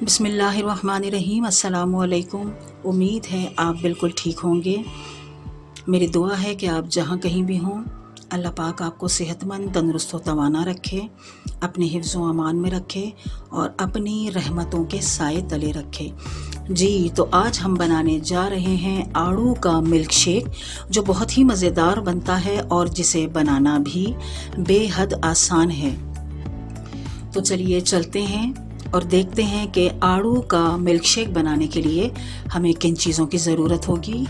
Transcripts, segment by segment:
बिस्मिल्लाहिर्रहमानिर्रहीम। अस्सलामुअलैकुम। उम्मीद है आप बिल्कुल ठीक होंगे। मेरी दुआ है कि आप जहाँ कहीं भी हों, अल्लाह पाक आपको सेहतमंद, तंदुरुस्त व तवाना रखे, अपने हिफ्ज़ व अमान में रखे और अपनी रहमतों के साए तले रखे। जी, तो आज हम बनाने जा रहे हैं आड़ू का मिल्क शेक, जो बहुत ही मज़ेदार बनता है और जिसे बनाना भी बेहद आसान है। तो चलिए चलते हैं और देखते हैं कि आड़ू का मिल्क शेक बनाने के लिए हमें किन चीज़ों की ज़रूरत होगी।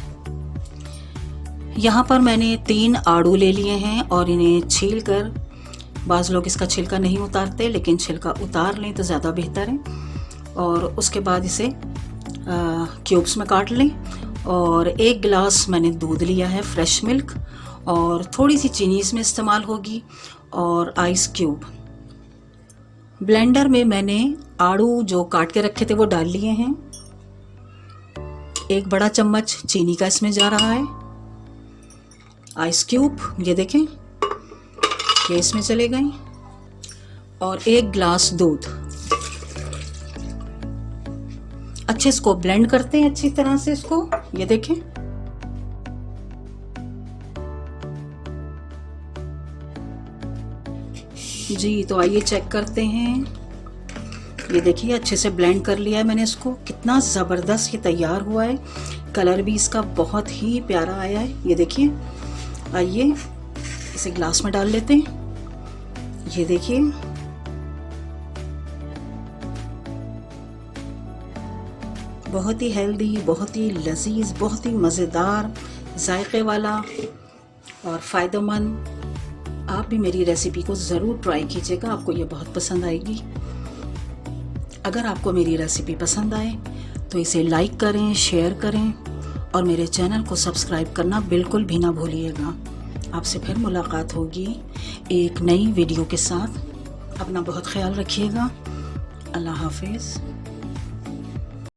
यहाँ पर मैंने 3 आड़ू ले लिए हैं और इन्हें छील कर, बाज़ लोग इसका छिलका नहीं उतारते, लेकिन छिलका उतार लें तो ज़्यादा बेहतर है। और उसके बाद इसे क्यूब्स में काट लें। और 1 गिलास मैंने दूध लिया है, फ्रेश मिल्क, और थोड़ी सी चीनी इसमें इस्तेमाल होगी और आइस क्यूब। ब्लेंडर में मैंने आड़ू जो काट के रखे थे वो डाल लिए हैं। 1 बड़ा चम्मच चीनी का इसमें जा रहा है। आइस क्यूब ये देखें, ये इसमें चले गए। और 1 गिलास दूध। अच्छे इसको ब्लेंड करते हैं अच्छी तरह से इसको, ये देखें। जी, तो आइए चेक करते हैं। ये देखिए अच्छे से ब्लेंड कर लिया है मैंने इसको। कितना ज़बरदस्त ये तैयार हुआ है। कलर भी इसका बहुत ही प्यारा आया है, ये देखिए। आइए इसे ग्लास में डाल लेते हैं। ये देखिए, बहुत ही हेल्दी, बहुत ही लजीज, बहुत ही मज़ेदार, जायके वाला और फ़ायदेमंद। आप भी मेरी रेसिपी को ज़रूर ट्राई कीजिएगा, आपको ये बहुत पसंद आएगी। अगर आपको मेरी रेसिपी पसंद आए तो इसे लाइक करें, शेयर करें और मेरे चैनल को सब्सक्राइब करना बिल्कुल भी ना भूलिएगा। आपसे फिर मुलाकात होगी एक नई वीडियो के साथ। अपना बहुत ख्याल रखिएगा। अल्लाह हाफिज़।